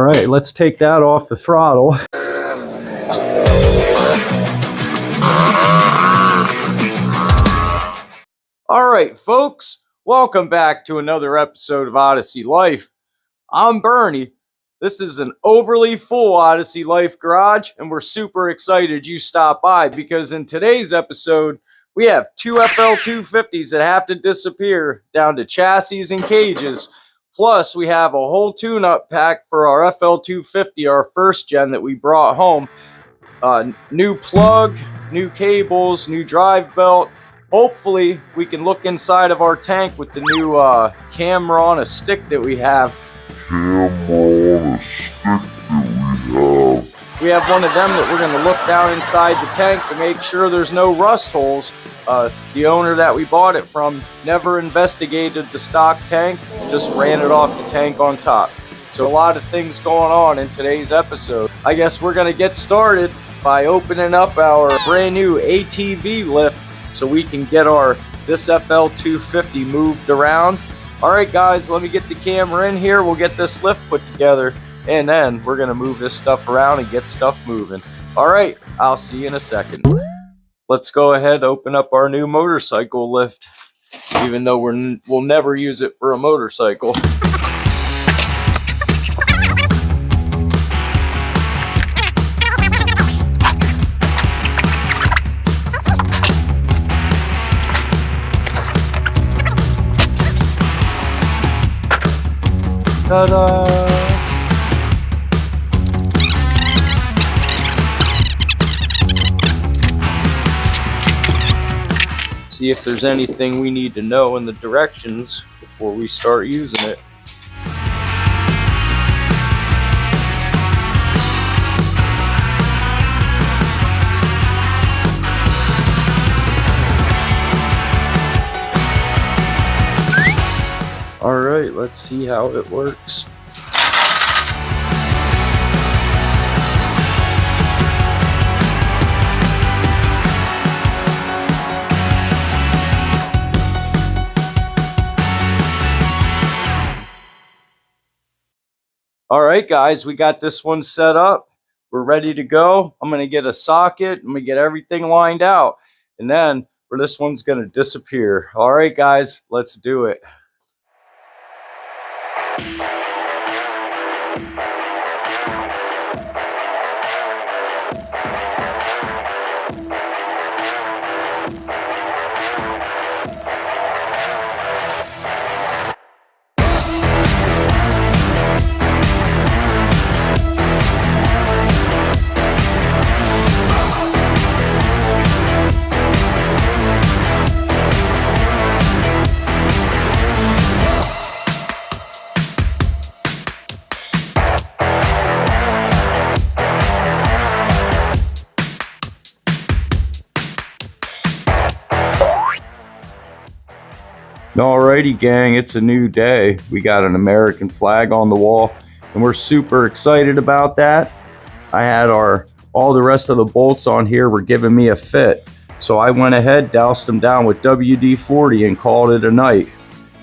right, let's take that off the throttle. All right, folks, welcome back to another episode of Odyssey Life. I'm Bernie. This is an overly full Odyssey Life garage, and we're super excited you stopped by because in today's episode, we have two Fl250s that have to disappear down to chassis and cages. Plus, we have a whole tune-up pack for our Fl250, our first gen that we brought home. New plug, new cables, new drive belt. Hopefully, we can look inside of our tank with the new camera on a stick that we have. We have one of them that we're going to look down inside the tank to make sure there's no rust holes. The owner that we bought it from never investigated the stock tank, just ran it off the tank on top. So a lot of things going on in today's episode. I guess we're going to get started by opening up our brand new ATV lift so we can get this Fl250 moved around. All right, guys, let me get the camera in here. We'll get this lift put together, and then we're going to move this stuff around and get stuff moving. All right, I'll see you in a second. Let's go ahead and open up our new motorcycle lift, even though we'll never use it for a motorcycle. Ta-da! See if there's anything we need to know in the directions before we start using it. All right, let's see how it works. All right, guys, we got this one set up. We're ready to go. I'm going to get a socket. I'm going to get everything lined out. And then this one's going to disappear. All right, guys, let's do it. Alrighty, gang, it's a new day. We got an American flag on the wall, and we're super excited about that. I had all the rest of the bolts on here were giving me a fit, so I went ahead, doused them down with WD-40 and called it a night.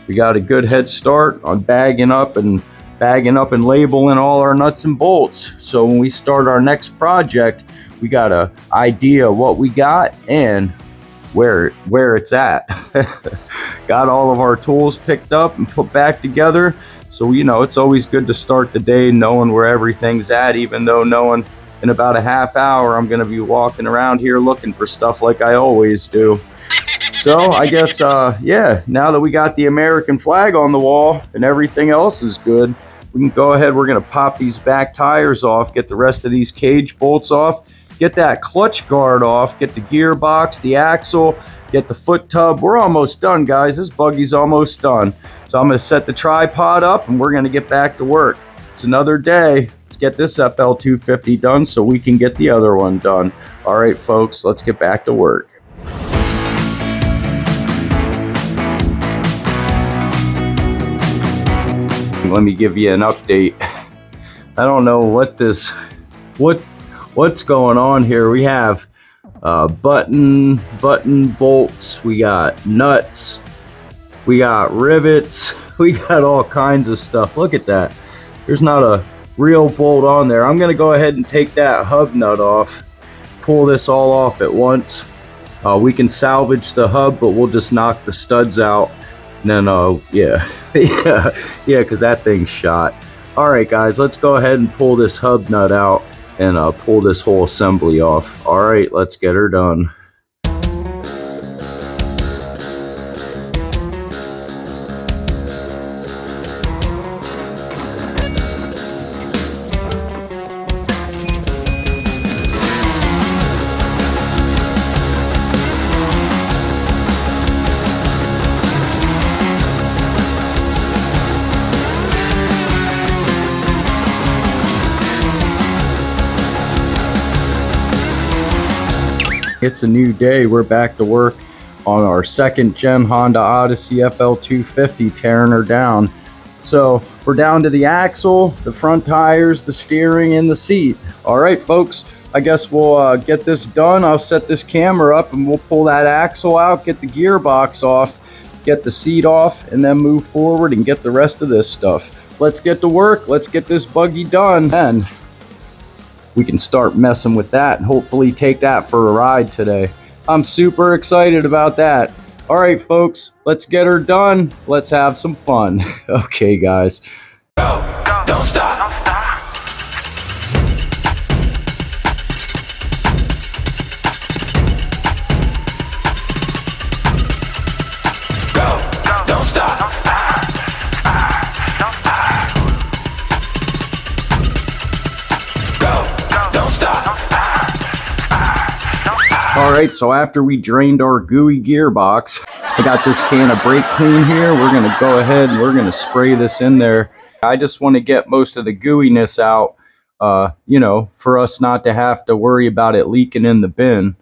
We got a good head start on bagging up and labeling all our nuts and bolts. So when we start our next project, we got an idea of what we got and where it's at. Got all of our tools picked up and put back together. So, you know, it's always good to start the day knowing where everything's at, even though knowing in about a half hour I'm going to be walking around here looking for stuff like I always do. So I guess, yeah, now that we got the American flag on the wall and everything else is good, we can go ahead. We're going to pop these back tires off, get the rest of these cage bolts off, get that clutch guard off, get the gearbox, the axle, get the foot tub. We're almost done, guys. This buggy's almost done. So I'm going to set the tripod up and we're going to get back to work. It's another day. Let's get this Fl250 done so we can get the other one done. All right, folks, let's get back to work. Let me give you an update. I don't know what's going on here. We have button bolts, we got nuts, we got rivets, we got all kinds of stuff. Look at that. There's not real bolt on there. I'm gonna go ahead and take that hub nut off, pull this all off at once. We can salvage the hub, but we'll just knock the studs out. And then, yeah, because that thing's shot. All right, guys, let's go ahead and pull this hub nut out and pull this whole assembly off. All right, let's get her done. It's a new day. We're back to work on our second gen Honda Odyssey Fl250, tearing her down. So we're down to the axle, the front tires, the steering, and the seat. All right, folks, I guess we'll get this done. I'll set this camera up and we'll pull that axle out, get the gearbox off, get the seat off, and then move forward and get the rest of this stuff. Let's get to work. Let's get this buggy done. And we can start messing with that and hopefully take that for a ride today. I'm super excited about that. All right, folks, let's get her done. Let's have some fun. Okay, guys. Go, don't stop. Go, don't stop. All right, so after we drained our gooey gearbox, I got this can of brake clean here. We're gonna go ahead and we're gonna spray this in there. I just want to get most of the gooiness out, you know, for us not to have to worry about it leaking in the bin.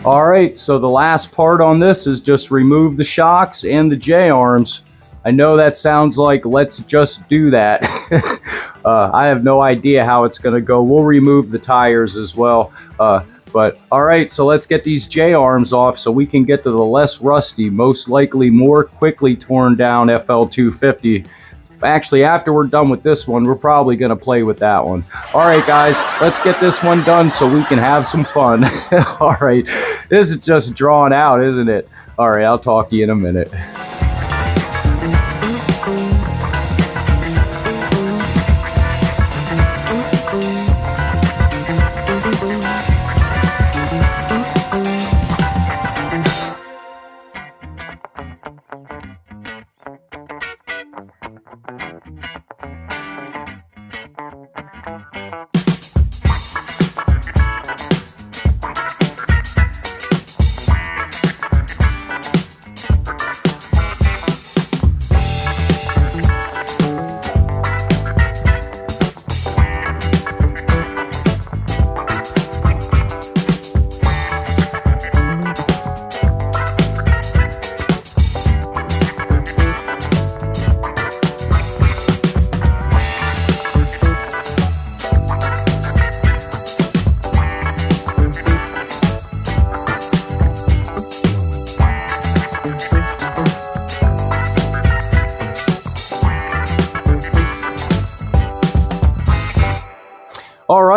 All right, so the last part on this is just remove the shocks and the J-arms. I know that sounds like let's just do that. I have no idea how it's gonna go. We'll remove the tires as well. But all right, so let's get these J-arms off so we can get to the less rusty, most likely more quickly torn down Fl250. Actually, after we're done with this one, we're probably gonna play with that one. All right, guys, let's get this one done so we can have some fun. All right, this is just drawn out, isn't it? All right, I'll talk to you in a minute.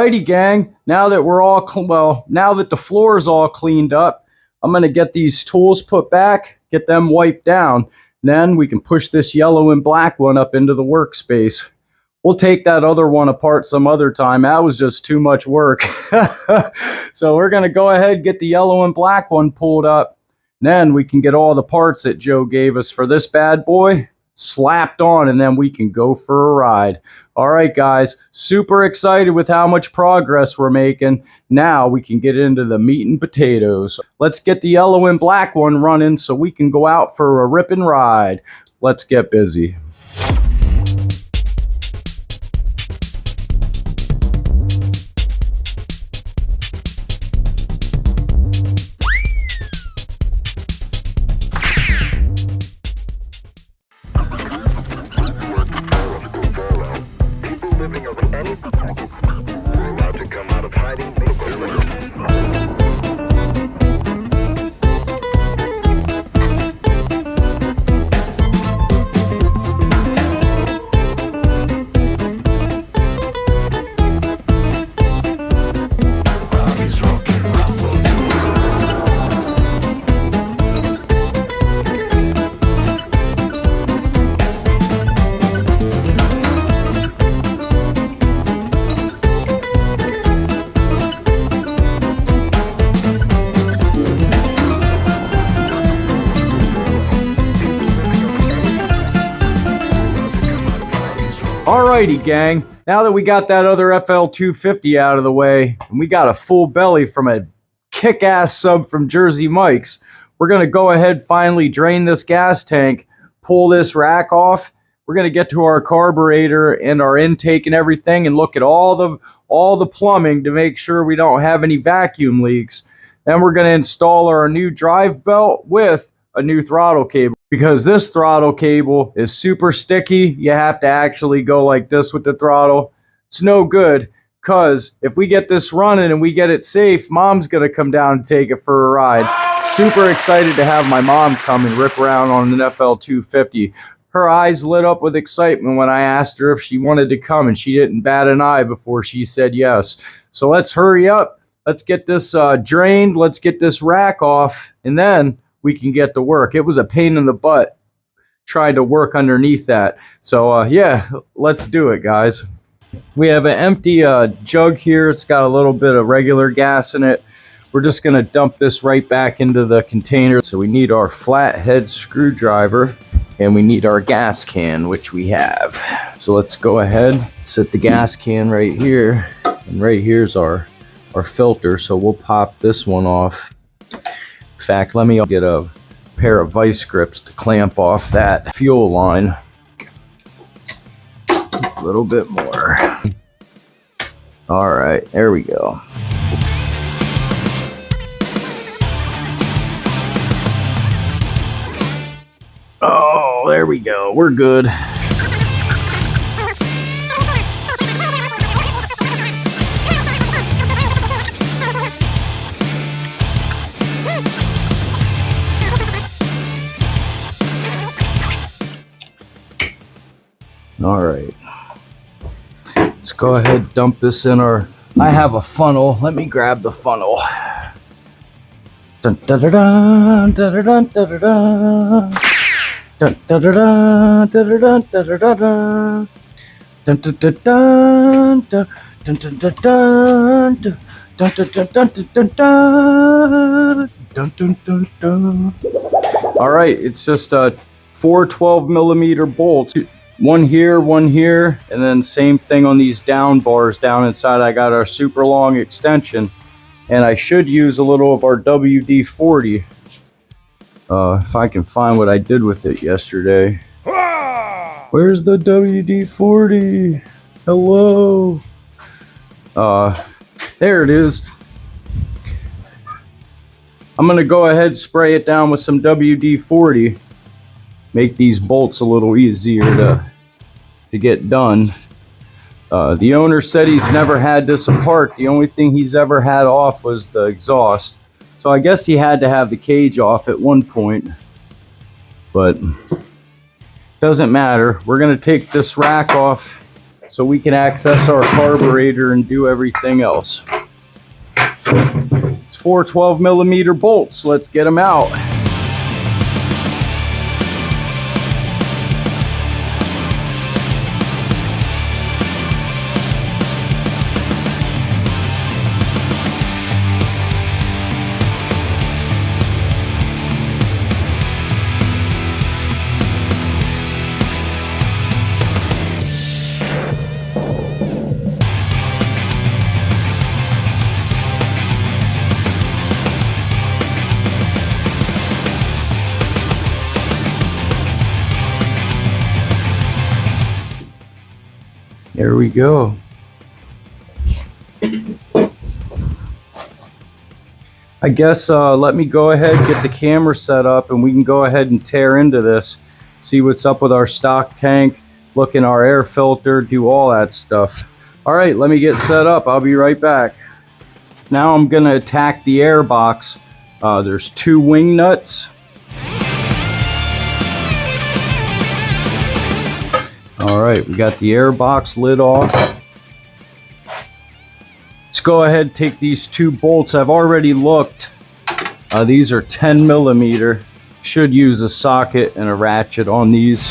Alrighty, gang. Now that we're all, now that the floor is all cleaned up, I'm going to get these tools put back, get them wiped down. Then we can push this yellow and black one up into the workspace. We'll take that other one apart some other time. That was just too much work. So we're going to go ahead and get the yellow and black one pulled up. Then we can get all the parts that Joe gave us for this bad boy slapped on, and then we can go for a ride. All right, guys, super excited with how much progress we're making. Now we can get into the meat and potatoes. Let's get the yellow and black one running so we can go out for a ripping ride. Let's get busy. Alrighty, gang. Now that we got that other Fl250 out of the way, and we got a full belly from a kick-ass sub from Jersey Mike's, we're going to go ahead finally drain this gas tank, pull this rack off. We're going to get to our carburetor and our intake and everything and look at all the plumbing to make sure we don't have any vacuum leaks. Then we're going to install our new drive belt with a new throttle cable, because this throttle cable is super sticky. You have to actually go like this with the throttle. It's no good, because if we get this running and we get it safe, Mom's gonna come down and take it for a ride. Super excited to have my mom come and rip around on an Fl250. Her eyes lit up with excitement when I asked her if she wanted to come, and she didn't bat an eye before she said yes. So let's hurry up. Let's get this drained. Let's get this rack off, and then we can get to work. It was a pain in the butt trying to work underneath that. So yeah, let's do it, guys. We have an empty jug here. It's got a little bit of regular gas in it. We're just gonna dump this right back into the container. So we need our flathead screwdriver and we need our gas can, which we have. So let's go ahead, set the gas can right here. And right here's our filter. So we'll pop this one off. In fact, let me get a pair of vice grips to clamp off that fuel line. A little bit more. All right, there we go. Oh, there we go. We're good. All right, let's go ahead and dump this in our, I have a funnel. Let me grab the funnel. Dun, dun, dun, dun, dun, dun, dun, dun. Dun, dun, dun, dun, dun, dun, dun, dun. Dun, dun, dun, dun, dun, dun, dun, dun, dun. Dun, dun, dun, dun, dun, dun. Dun, dun, dun, dun. All right, it's just 4 12-millimeter bolts. One here, and then same thing on these down bars down inside. I got our super long extension, and I should use a little of our WD-40 if I can find what I did with it yesterday. Where's the WD-40? Hello. There it is. I'm gonna go ahead and spray it down with some WD-40. Make these bolts a little easier to get done. The owner said he's never had this apart. The only thing he's ever had off was the exhaust. So I guess he had to have the cage off at one point. But doesn't matter. We're gonna take this rack off so we can access our carburetor and do everything else. It's 4 12mm bolts. Let's get them out. There we go. I guess let me go ahead and get the camera set up and we can go ahead and tear into this, see what's up with our stock tank, look in our air filter, do all that stuff. All right, let me get set up. I'll be right back. Now I'm gonna attack the air box. There's 2 wing nuts. All right, we got the air box lid off. Let's go ahead and take these 2 bolts. I've already looked. These are 10mm. Should use a socket and a ratchet on these.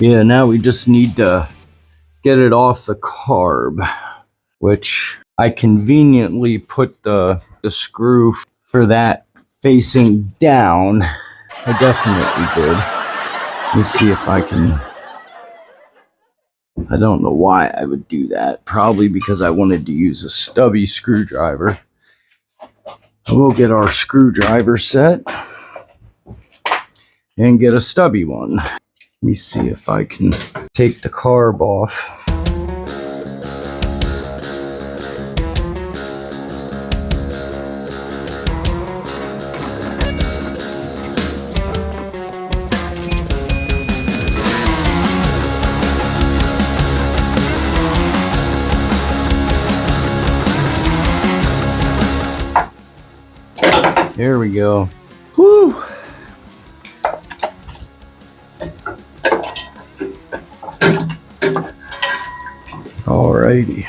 Yeah, now we just need to get it off the carb, which I conveniently put the screw for that facing down. I definitely did. Let's see if I can. I don't know why I would do that. Probably because I wanted to use a stubby screwdriver. We'll get our screwdriver set and get a stubby one. Let me see if I can take the carb off. There we go. Whew. Alrighty.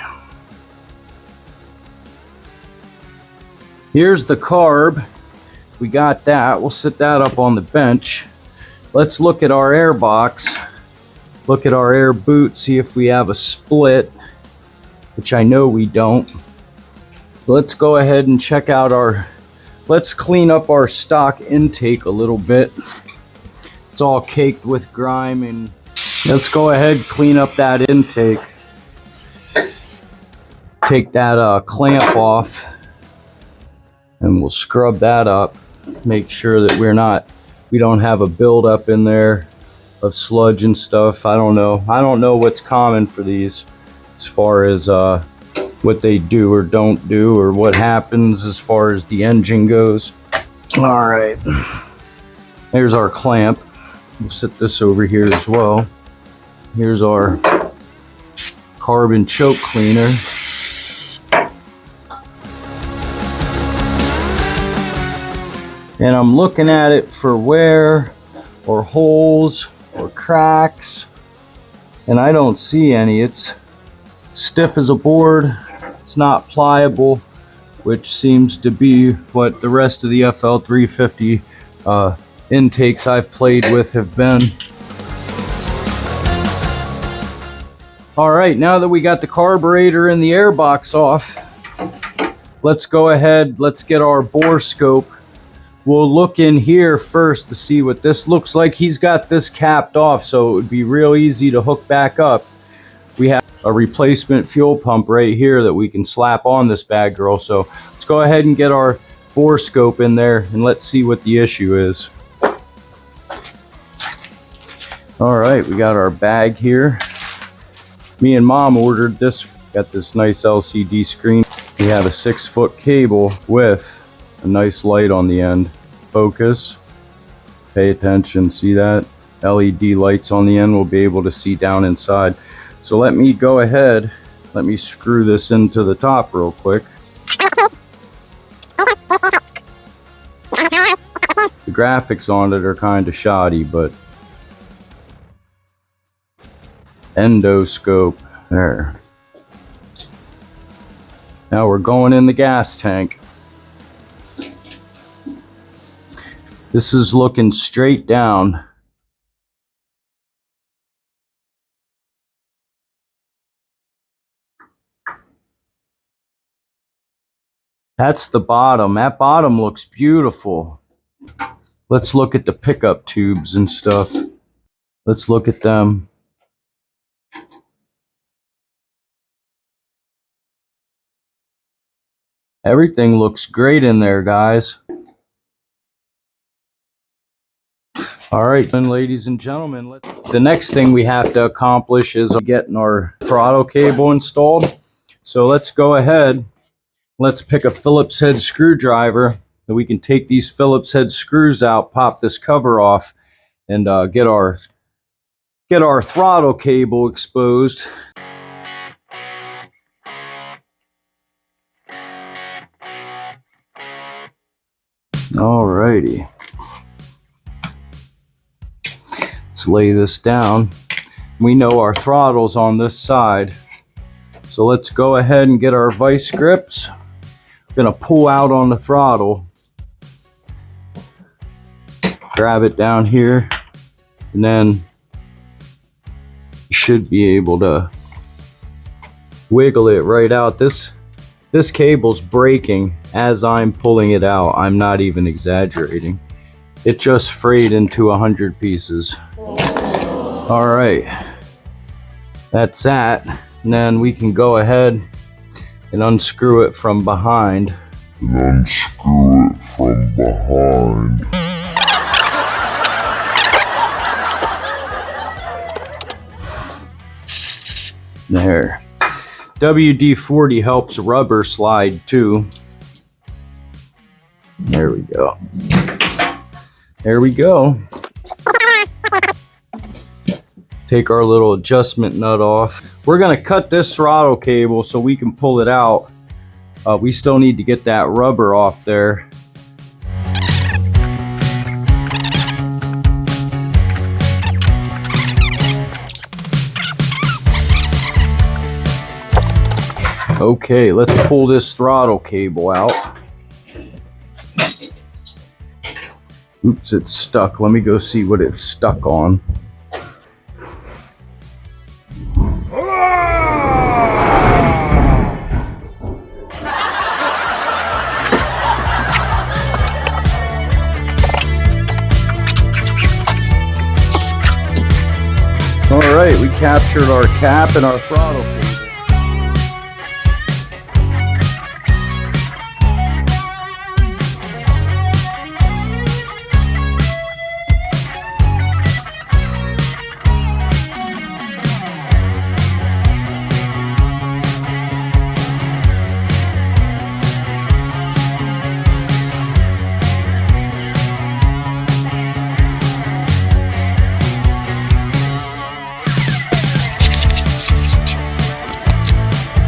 Here's the carb. We got that. We'll set that up on the bench. Let's look at our air box. Look at our air boot, see if we have a split, which I know we don't. Let's go ahead and check out our. Let's clean up our stock intake a little bit. It's all caked with grime, and let's go ahead and clean up that intake. Take that clamp off and we'll scrub that up. Make sure that we don't have a buildup in there of sludge and stuff. I don't know what's common for these as far as what they do or don't do, or what happens as far as the engine goes. All right, there's our clamp. We'll set this over here as well. Here's our carbon choke cleaner. And I'm looking at it for wear or holes or cracks, and I don't see any. It's stiff as a board. It's not pliable, which seems to be what the rest of the Fl350 intakes I've played with have been. All right, now that we got the carburetor and the air box off, let's go ahead, let's get our bore scope. We'll look in here first to see what this looks like. He's got this capped off, so it would be real easy to hook back up. We have a replacement fuel pump right here that we can slap on this bad girl. So let's go ahead and get our bore scope in there and let's see what the issue is. All right, we got our bag here. Me and Mom ordered this, got this nice LCD screen. We have a 6-foot cable with a nice light on the end. Focus, pay attention, see that? LED lights on the end, we'll be able to see down inside. So let me go ahead, let me screw this into the top real quick. The graphics on it are kind of shoddy, but endoscope there. Now we're going in the gas tank. This is looking straight down. That's the bottom. That bottom looks beautiful. Let's look at the pickup tubes and stuff. Let's look at them. Everything looks great in there, guys. All right, then, ladies and gentlemen, the next thing we have to accomplish is getting our throttle cable installed. So let's go ahead. Let's pick a Phillips head screwdriver, and we can take these Phillips head screws out, pop this cover off, and get our throttle cable exposed. Alrighty. Let's lay this down. We know our throttle's on this side. So let's go ahead and get our vice grips. We're gonna pull out on the throttle. Grab it down here, and then you should be able to wiggle it right out. This cable's breaking as I'm pulling it out. I'm not even exaggerating. It just frayed into 100 pieces. All right, that's that. And then we can go ahead and unscrew it from behind. There. WD-40 helps rubber slide too. There we go. There we go. Take our little adjustment nut off. We're gonna cut this throttle cable so we can pull it out. We still need to get that rubber off there. Okay, let's pull this throttle cable out. Oops, it's stuck. Let me go see what it's stuck on. All right, we captured our cap and our throttle cable.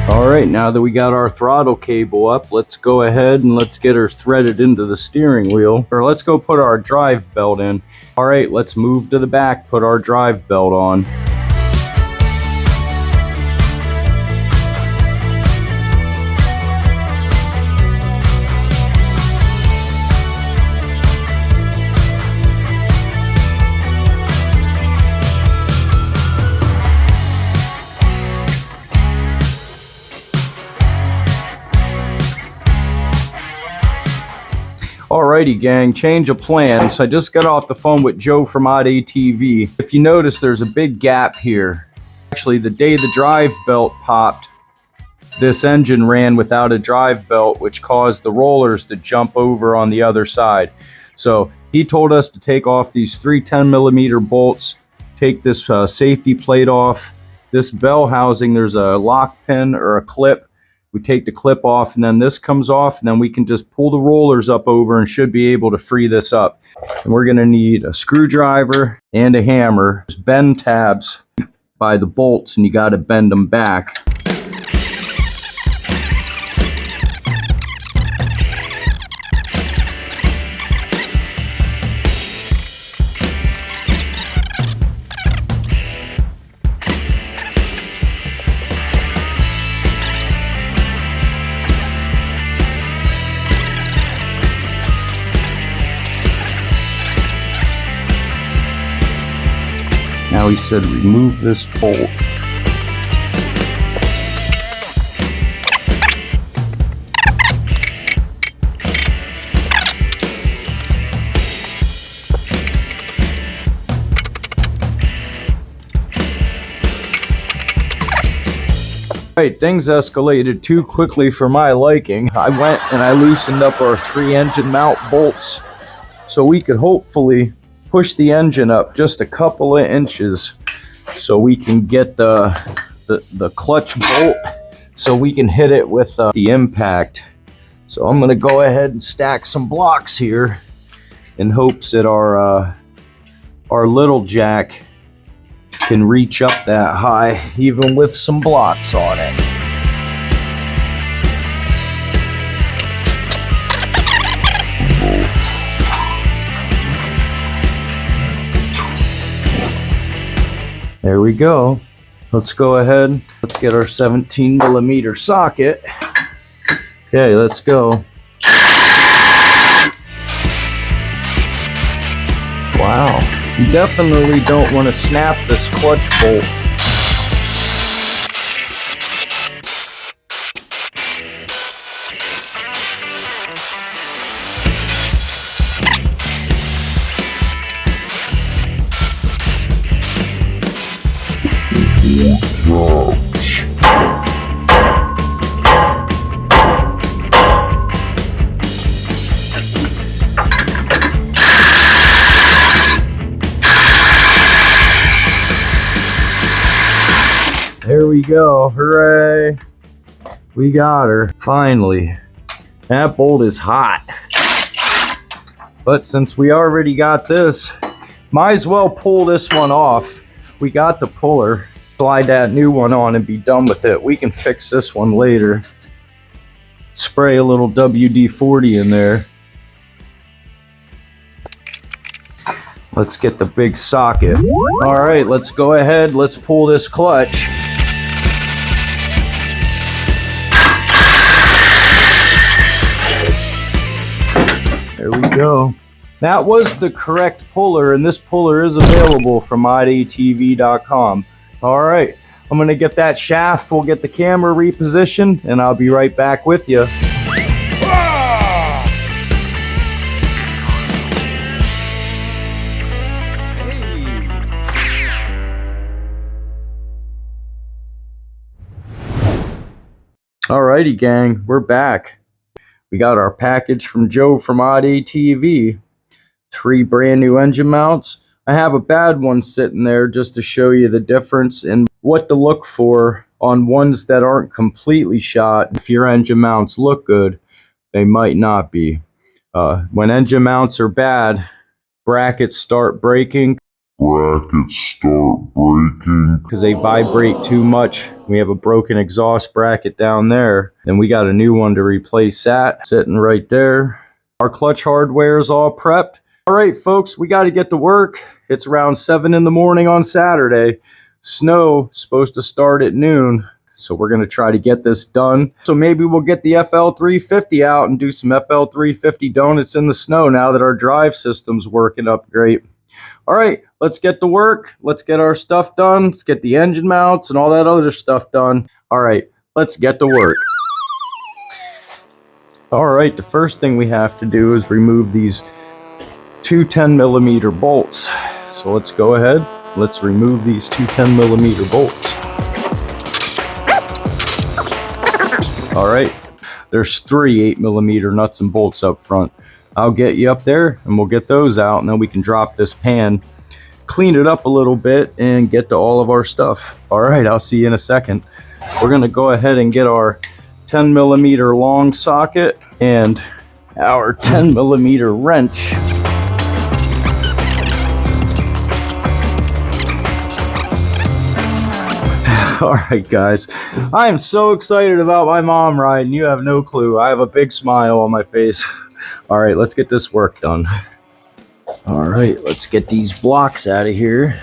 Alright, now that we got our throttle cable up, let's go ahead and let's get her threaded into the steering wheel. Or let's go put our drive belt in. Alright, let's move to the back, put our drive belt on. Alrighty gang, change of plans. I just got off the phone with Joe from Odyssey TV. If you notice, there's a big gap here. Actually, the day the drive belt popped, this engine ran without a drive belt, which caused the rollers to jump over on the other side. So he told us to take off these 3 10mm bolts, take this safety plate off. This bell housing, there's a lock pin or a clip. We take the clip off, and then this comes off, and then we can just pull the rollers up over and should be able to free this up. And we're gonna need a screwdriver and a hammer. Just bend tabs by the bolts, and you gotta bend them back. Now he said remove this bolt. Right, things escalated too quickly for my liking. I went and I loosened up our 3 engine mount bolts so we could hopefully push the engine up just a couple of inches so we can get the clutch bolt so we can hit it with the impact. So I'm gonna go ahead and stack some blocks here in hopes that our little jack can reach up that high even with some blocks on it. There we go. Let's go ahead. Let's get our 17mm socket. Okay, let's go. Wow. You definitely don't want to snap this clutch bolt. There we go. Hooray. We got her. Finally. That bolt is hot. But since we already got this, might as well pull this one off. We got the puller. Slide that new one on and be done with it. We can fix this one later. Spray a little WD-40 in there. Let's get the big socket. All right, let's go ahead. Let's pull this clutch. There we go. That was the correct puller, and this puller is available from odyssey.com. All right, I'm gonna get that shaft. We'll get the camera repositioned, and I'll be right back with you. Alrighty, gang, we're back. We got our package from Joe from Odyssey. 3 brand new engine mounts. I have a bad one sitting there just to show you the difference in what to look for on ones that aren't completely shot. If your engine mounts look good, they might not be. When engine mounts are bad, brackets start breaking. Because they vibrate too much. We have a broken exhaust bracket down there, and we got a new one to replace that sitting right there. Our clutch hardware is all prepped. All right, folks, we got to get to work. It's around 7 in the morning on Saturday. Snow supposed to start at noon, so we're going to try to get this done. So maybe we'll get the Fl350 out and do some Fl350 donuts in the snow now that our drive system's working up great. All right, let's get to work. Let's get our stuff done. Let's get the engine mounts and all that other stuff done. All right, let's get to work. All right, the first thing we have to do is remove these 2 10mm bolts. So let's go ahead. Let's remove these 2 10mm bolts. All right, there's 3 8mm nuts and bolts up front. I'll get you up there and we'll get those out, and then we can drop this pan, clean it up a little bit, and get to all of our stuff. All right, I'll see you in a second. We're gonna go ahead and get our 10mm long socket and our 10mm wrench. All right, guys, I am so excited about my mom riding. You have no clue. I have a big smile on my face. All right, let's get this work done. All right, let's get these blocks out of here.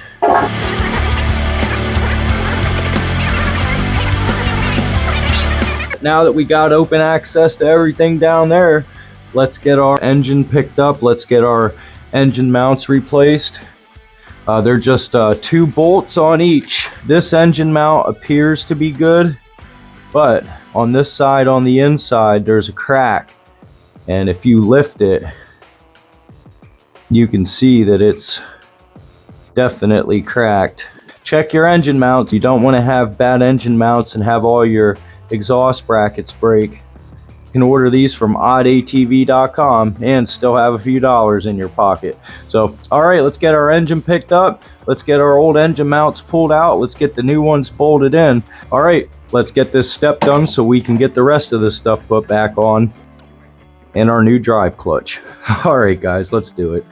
Now that we got open access to everything down there, let's get our engine picked up. Let's get our engine mounts replaced. They're just 2 bolts on each. This engine mount appears to be good, but on this side, on the inside, there's a crack. And if you lift it, you can see that it's definitely cracked. Check your engine mounts. You don't want to have bad engine mounts and have all your exhaust brackets break. You can order these from oddatv.com and still have a few dollars in your pocket. So, all right, let's get our engine picked up. Let's get our old engine mounts pulled out. Let's get the new ones bolted in. All right, let's get this step done so we can get the rest of this stuff put back on and our new drive clutch. All right, guys, let's do it.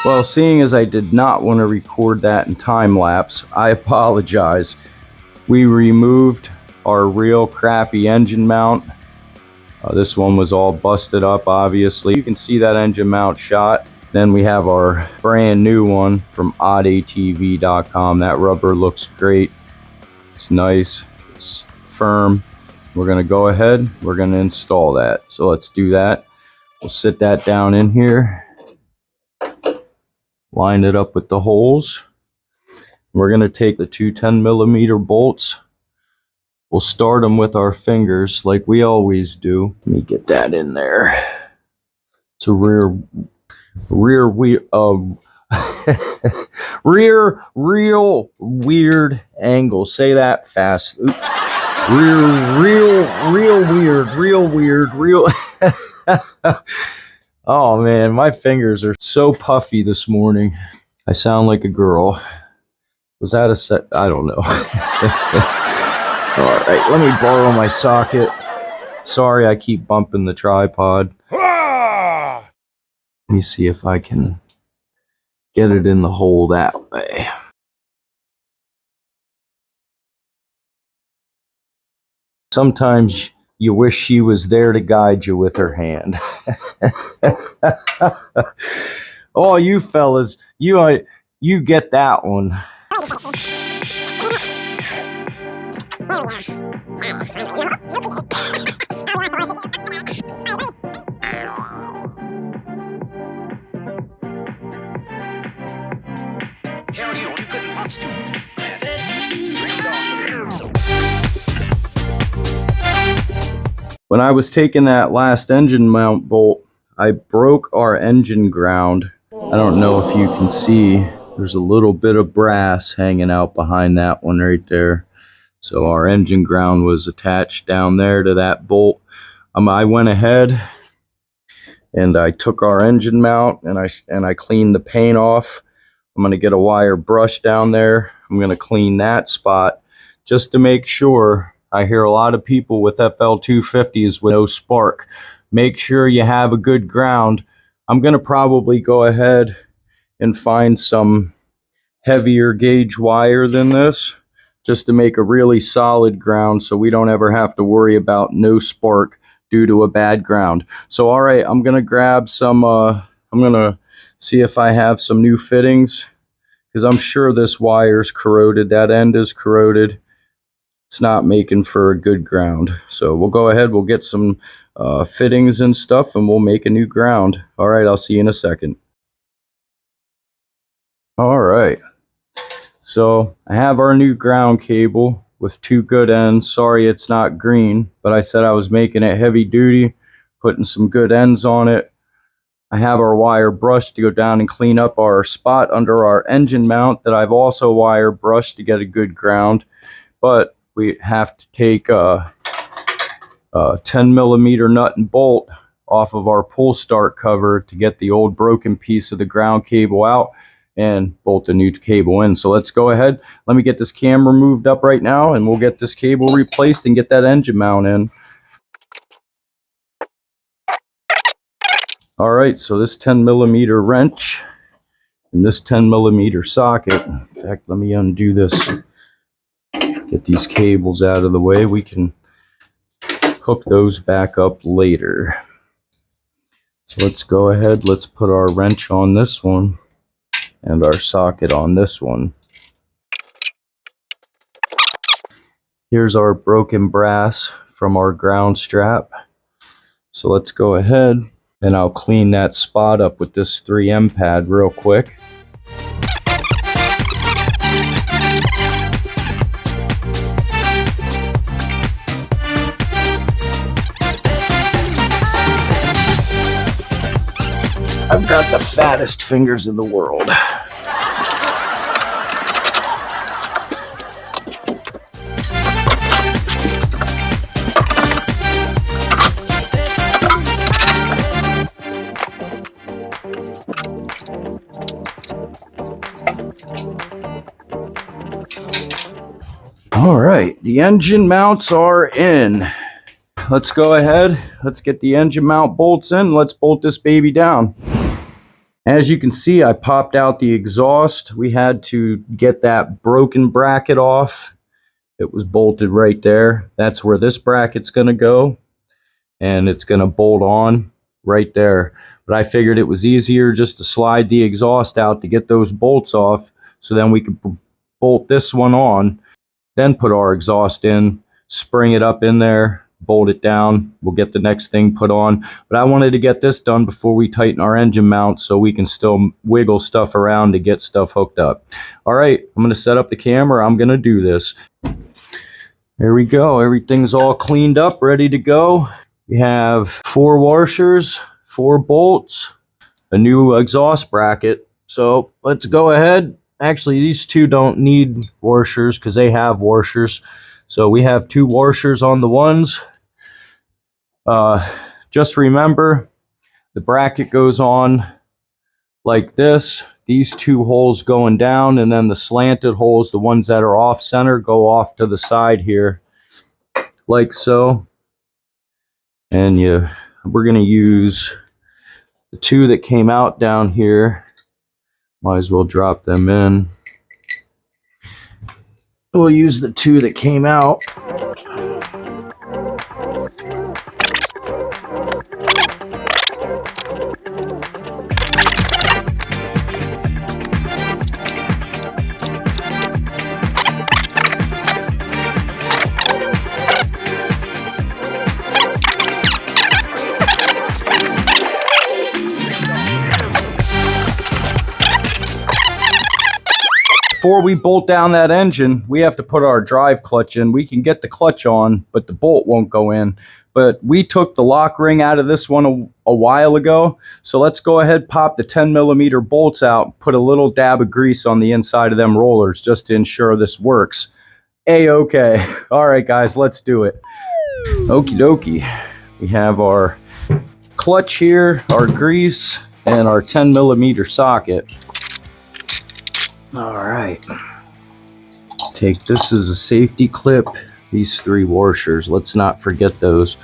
Well, seeing as I did not want to record that in time lapse, I apologize. We removed our real crappy engine mount. This one was all busted up, obviously. You can see that engine mount shot. Then we have our brand new one from oddatv.com. That rubber looks great. It's nice. It's firm. We're going to go ahead. We're going to install that. So let's do that. We'll sit that down in here. Line it up with the holes. We're going to take the two 10mm bolts. We'll start them with our fingers like we always do. Let me get that in there. It's a real weird angle. Say that fast. Oops. Real weird. Oh man, my fingers are so puffy this morning. I sound like a girl. Was that a set? I don't know. All right, let me borrow my socket. Sorry, I keep bumping the tripod. Let me see if I can get it in the hole that way. Sometimes you wish she was there to guide you with her hand. Oh, you fellas, you get that one. When I was taking that last engine mount bolt, I broke our engine ground. I don't know if you can see, there's a little bit of brass hanging out behind that one right there. So our engine ground was attached down there to that bolt. I went ahead and I took our engine mount and I cleaned the paint off. I'm going to get a wire brush down there. I'm going to clean that spot just to make sure. I hear a lot of people with Fl250s with no spark. Make sure you have a good ground. I'm going to probably go ahead and find some heavier gauge wire than this just to make a really solid ground so we don't ever have to worry about no spark due to a bad ground. So all right, I'm going to grab some, I'm going to see if I have some new fittings because I'm sure this wire's corroded. That end is corroded. It's not making for a good ground. So we'll go ahead, we'll get some fittings and stuff and we'll make a new ground. All right, I'll see you in a second. All right, so I have our new ground cable with 2 good ends. Sorry it's not green, but I said I was making it heavy duty, putting some good ends on it. I have our wire brush to go down and clean up our spot under our engine mount that I've also wire brushed to get a good ground. But we have to take a 10mm nut and bolt off of our pull start cover to get the old broken piece of the ground cable out. and bolt the new cable in. So let's go ahead. Let me get this camera moved up right now, and we'll get this cable replaced and get that engine mount in. All right, so this 10mm wrench and this 10mm socket. In fact, let me undo this. Get these cables out of the way. We can hook those back up later. So let's go ahead. Let's put our wrench on this one and our socket on this one. Here's our broken brass from our ground strap. So let's go ahead and I'll clean that spot up with this 3M pad real quick. I've got the fattest fingers in the world. All right, the engine mounts are in. Let's go ahead. Let's get the engine mount bolts in. Let's bolt this baby down. As you can see, I popped out the exhaust. We had to get that broken bracket off. It was bolted right there. That's where this bracket's going to go, and it's going to bolt on right there. But I figured it was easier just to slide the exhaust out to get those bolts off, so then we could bolt this one on, then put our exhaust in, spring it up in there, bolt it down. We'll get the next thing put on. But I wanted to get this done before we tighten our engine mount so we can still wiggle stuff around to get stuff hooked up. All right, I'm going to set up the camera. I'm going to do this. There we go. Everything's all cleaned up, ready to go. We have 4 washers, 4 bolts, a new exhaust bracket. So let's go ahead. Actually, these 2 don't need washers because they have washers. So we have 2 washers on the ones. Just remember, the bracket goes on like this. These 2 holes going down, and then the slanted holes, the ones that are off center, go off to the side here, like so. And we're going to use the 2 that came out down here. Might as well drop them in. We'll use the 2 that came out. Before we bolt down that engine, we have to put our drive clutch in. We can get the clutch on, but the bolt won't go in. But we took the lock ring out of this one a while ago. So let's go ahead, pop the 10mm bolts out, put a little dab of grease on the inside of them rollers just to ensure this works. A-okay. All right, guys, let's do it. Okie dokie. We have our clutch here, our grease, and our 10mm socket. All right, take this as a safety clip, these 3 washers, let's not forget those.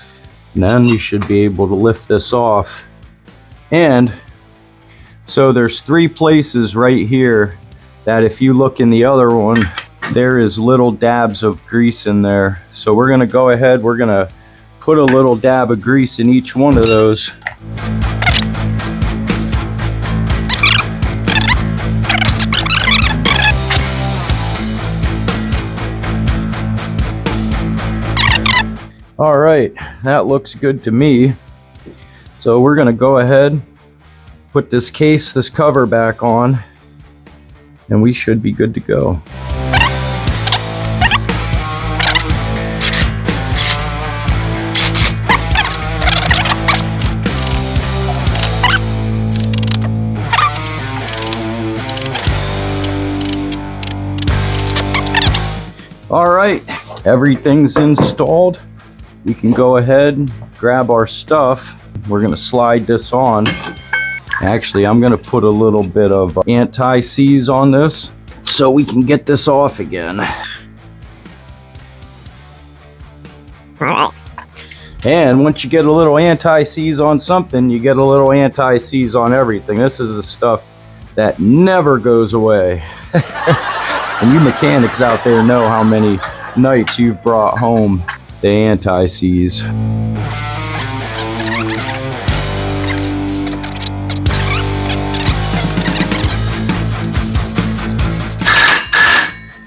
And then you should be able to lift this off. And so there's 3 places right here that if you look in the other one, there is little dabs of grease in there. So we're gonna go ahead, we're gonna put a little dab of grease in each one of those. All right, that looks good to me. So we're gonna go ahead, put this case, this cover back on, and we should be good to go. All right, everything's installed. We can go ahead and grab our stuff. We're gonna slide this on. Actually, I'm gonna put a little bit of anti-seize on this so we can get this off again. And once you get a little anti-seize on something, you get a little anti-seize on everything. This is the stuff that never goes away. And you mechanics out there know how many nights you've brought home the anti-seize.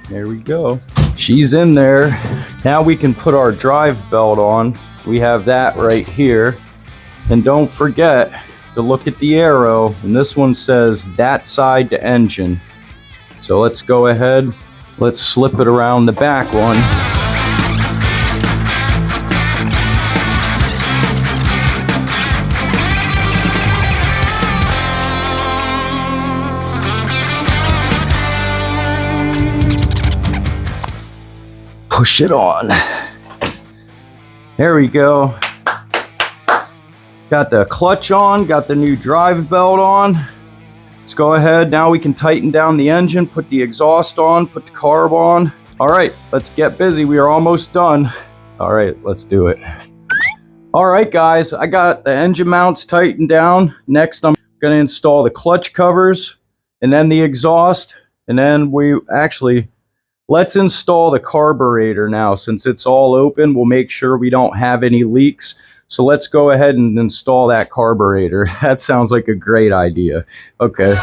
There we go. She's in there. Now we can put our drive belt on. We have that right here. And don't forget to look at the arrow. And this one says that side to engine. So let's go ahead. Let's slip it around the back one. Push it on. There we go. Got the clutch on, got the new drive belt on. Let's go ahead. Now we can tighten down the engine, put the exhaust on, put the carb on. All right, let's get busy. We are almost done. All right, let's do it. All right, guys, I got the engine mounts tightened down. Next, I'm gonna install the clutch covers and then the exhaust. And then let's install the carburetor now. Since it's all open, we'll make sure we don't have any leaks. So let's go ahead and install that carburetor. That sounds like a great idea. Okay.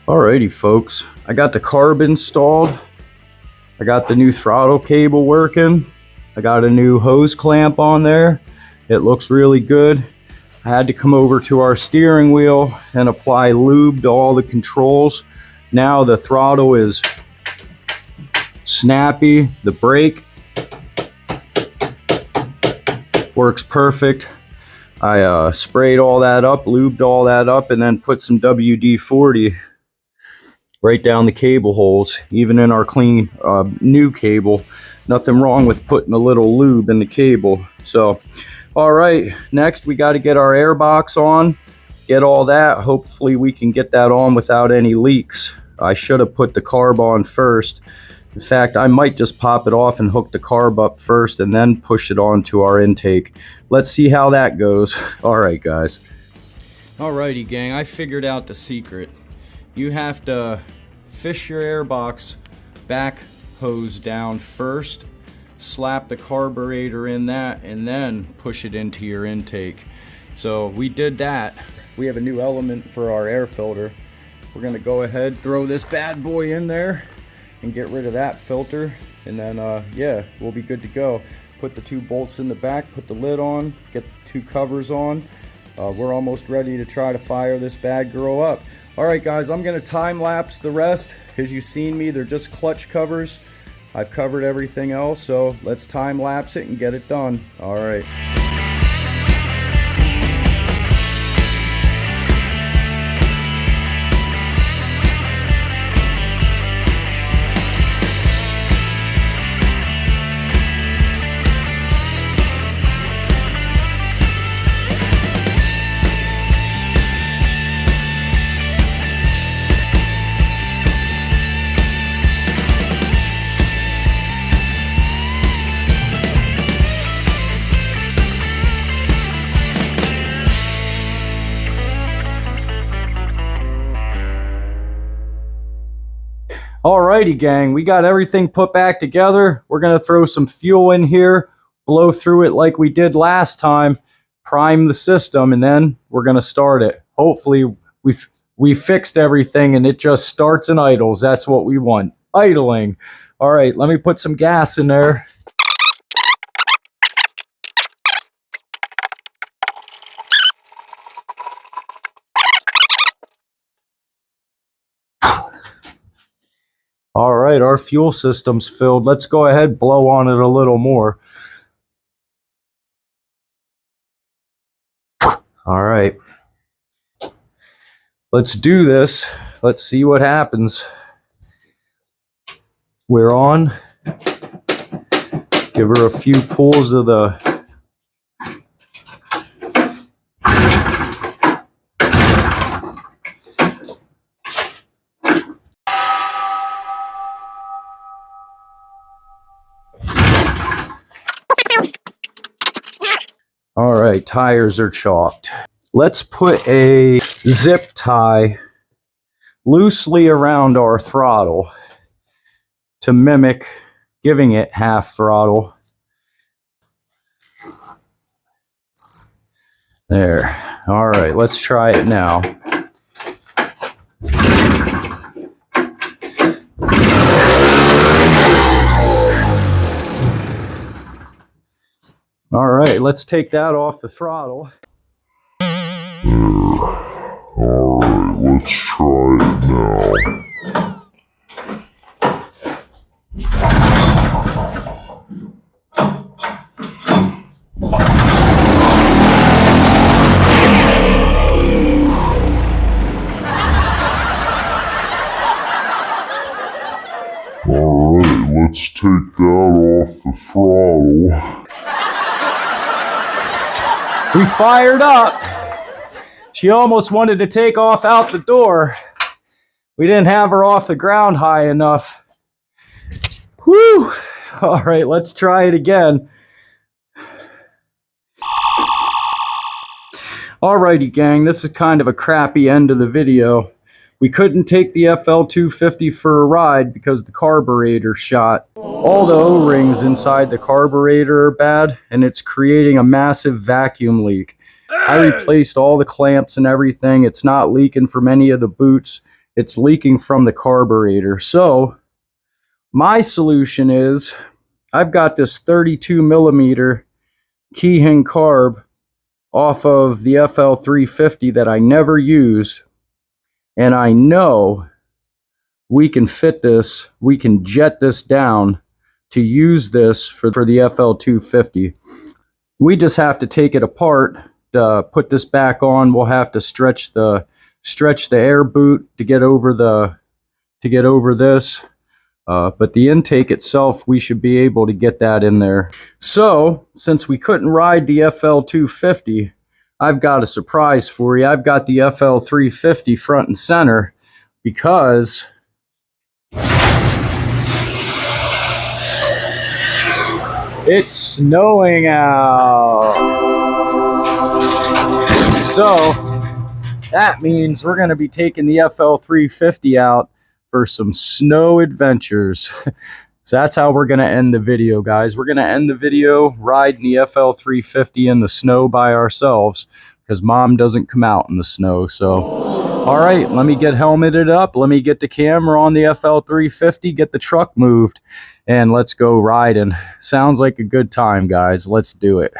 Alrighty folks, I got the carb installed. I got the new throttle cable working. I got a new hose clamp on there. It looks really good. I had to come over to our steering wheel and apply lube to all the controls. Now the throttle is snappy. The brake works perfect. I sprayed all that up, lubed all that up, and then put some WD-40 right down the cable holes. Even in our clean new cable, nothing wrong with putting a little lube in the cable. So all right, next we got to get our air box on, get all that. Hopefully we can get that on without any leaks. I should have put the carb on first. In fact, I might just pop it off and hook the carb up first and then push it onto our intake. Let's see how that goes. All right, guys. Alrighty, gang, I figured out the secret. You have to fish your air box back hose down first, slap the carburetor in that, and then push it into your intake. So we did that. We have a new element for our air filter. We're gonna go ahead, throw this bad boy in there and get rid of that filter, and then yeah, we'll be good to go. Put the two bolts in the back, put the lid on, get the two covers on. We're almost ready to try to fire this bad girl up. All right, guys, I'm gonna time lapse the rest. As you've seen me, they're just clutch covers. I've covered everything else, so let's time lapse it and get it done. All right. Alrighty, gang, we got everything put back together. We're gonna throw some fuel in here, blow through it like we did last time, prime the system, and then we're gonna start it. Hopefully we fixed everything and it just starts and idles. That's what we want, idling. All right, let me put some gas in there. All right, our fuel system's filled. Let's go ahead, blow on it a little more. All right. Let's do this. Let's see what happens. We're on. Give her a few pulls of the... All right, tires are chalked. Let's put a zip tie loosely around our throttle to mimic giving it half throttle. There. All right, let's try it now. All right, let's take that off the throttle. Alright, let's try it now. Alright, let's take that off the throttle. We fired up. She almost wanted to take off out the door. We didn't have her off the ground high enough. Whew. All right, let's try it again. Alrighty, gang, this is kind of a crappy end of the video. We couldn't take the Fl250 for a ride because the carburetor shot. All the O-rings inside the carburetor are bad, and it's creating a massive vacuum leak. I replaced all the clamps and everything. It's not leaking from any of the boots. It's leaking from the carburetor. So my solution is I've got this 32 millimeter Keyhing carb off of the Fl350 that I never used. And I know we can fit this, we can jet this down to use this for the Fl250. We just have to take it apart. Put this back on. We'll have to stretch the air boot to get over this, but the intake itself, we should be able to get that in there. So since we couldn't ride the Fl250, I've got a surprise for you. I've got the Fl350 front and center because it's snowing out. So that means we're going to be taking the Fl350 out for some snow adventures. So that's how we're going to end the video, guys. We're going to end the video riding the Fl350 in the snow by ourselves because Mom doesn't come out in the snow. So, all right, let me get helmeted up. Let me get the camera on the Fl350, get the truck moved, and let's go riding. Sounds like a good time, guys. Let's do it.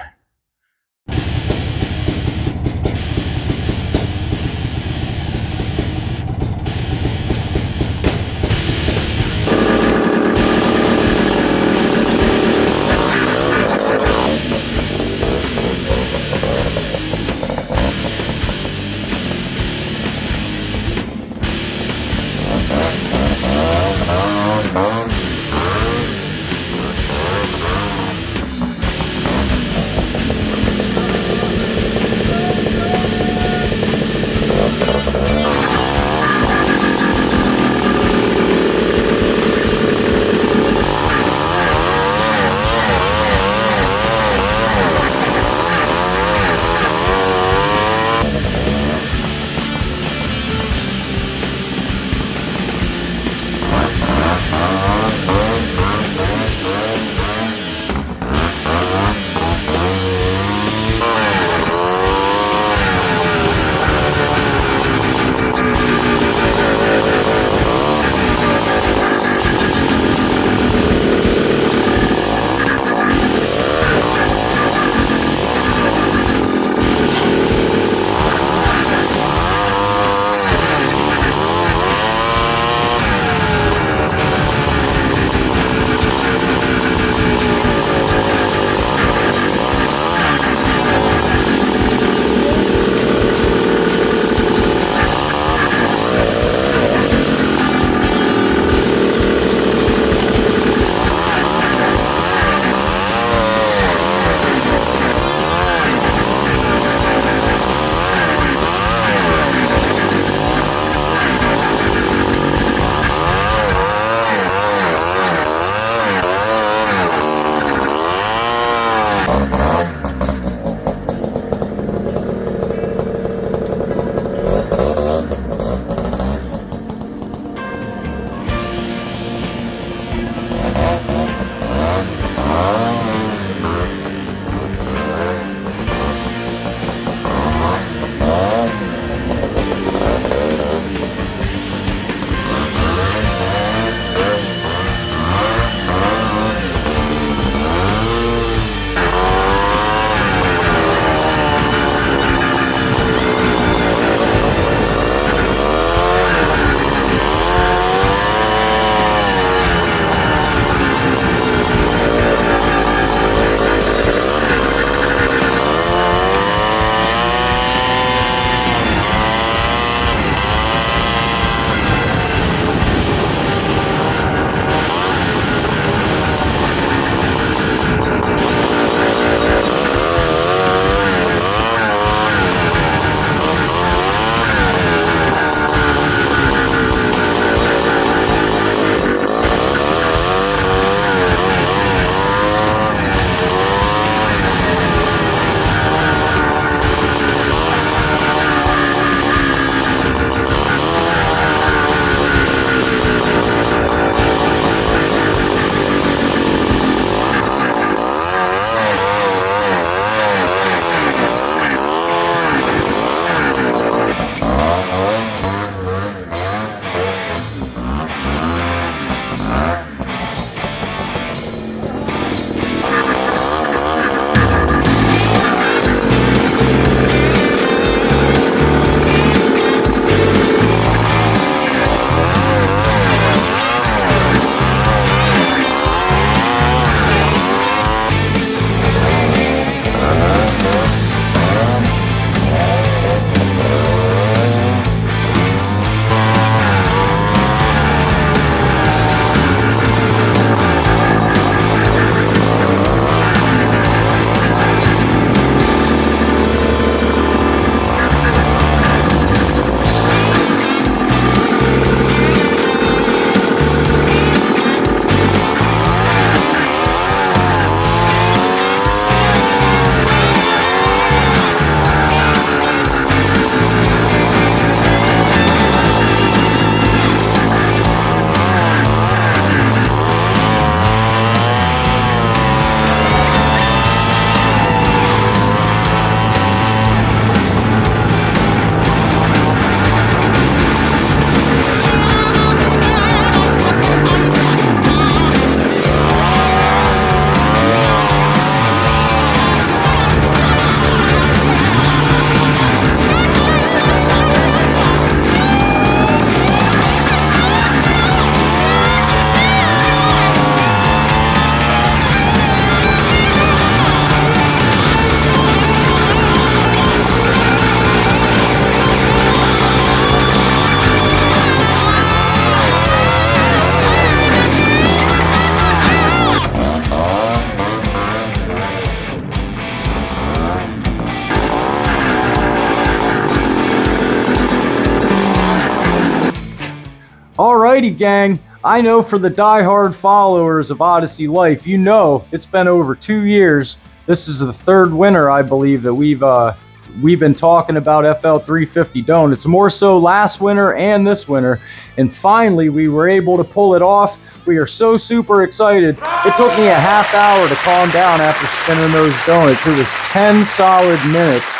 Alrighty, gang. I know for the die-hard followers of Odyssey Life, you know it's been over 2 years. This is the third winter, I believe, that we've been talking about Fl350 donuts. More so last winter and this winter. And finally, we were able to pull it off. We are so super excited. It took me a half hour to calm down after spinning those donuts. It was 10 solid minutes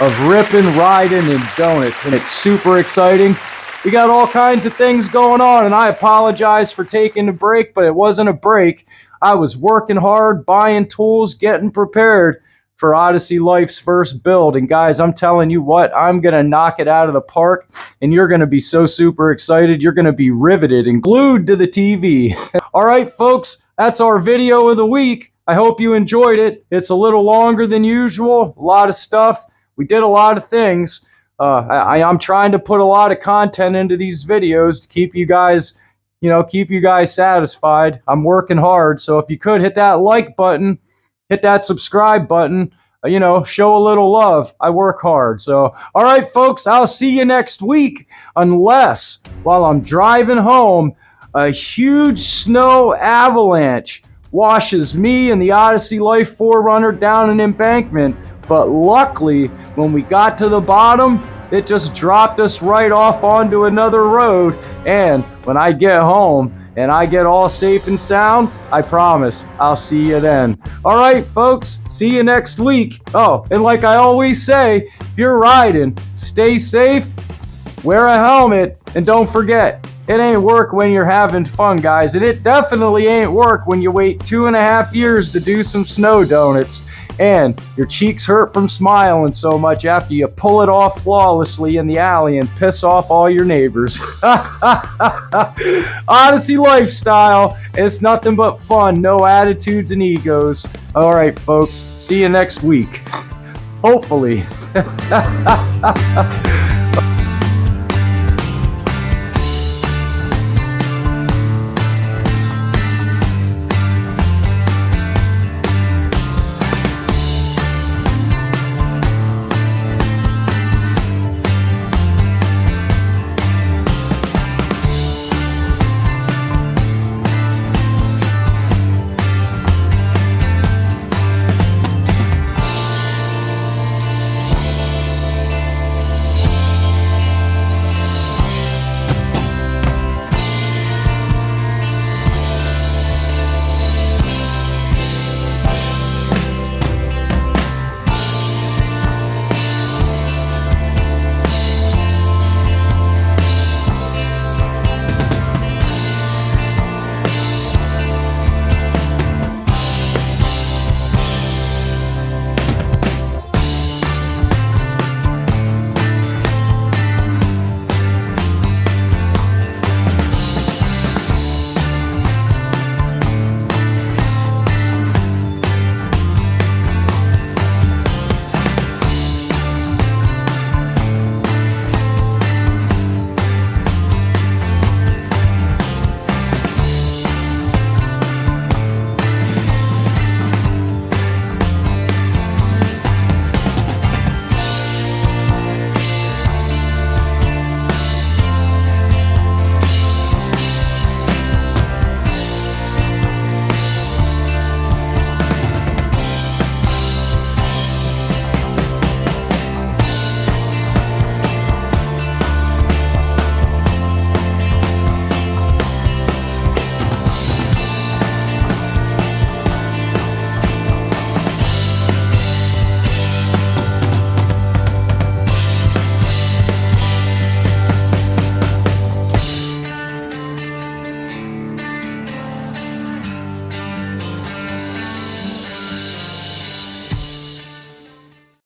of ripping, riding, and donuts, and it's super exciting. We got all kinds of things going on, and I apologize for taking a break, but it wasn't a break. I was working hard, buying tools, getting prepared for Odyssey Life's first build. And guys, I'm telling you what, I'm going to knock it out of the park, and you're going to be so super excited. You're going to be riveted and glued to the TV. All right, folks, that's our video of the week. I hope you enjoyed it. It's a little longer than usual, a lot of stuff. We did a lot of things. I'm trying to put a lot of content into these videos to keep you guys, keep you guys satisfied. I'm working hard, so if you could hit that like button, hit that subscribe button, show a little love. I work hard. So, all right, folks, I'll see you next week, unless while I'm driving home, a huge snow avalanche washes me and the Odyssey Life 4Runner down an embankment. But luckily, when we got to the bottom, it just dropped us right off onto another road. And when I get home and I get all safe and sound, I promise I'll see you then. All right, folks, see you next week. Oh, and like I always say, if you're riding, stay safe, wear a helmet, and don't forget, it ain't work when you're having fun, guys. And it definitely ain't work when you wait 2.5 years to do some snow donuts. And your cheeks hurt from smiling so much after you pull it off flawlessly in the alley and piss off all your neighbors. Odyssey lifestyle. It's nothing but fun. No attitudes and egos. All right, folks. See you next week. Hopefully.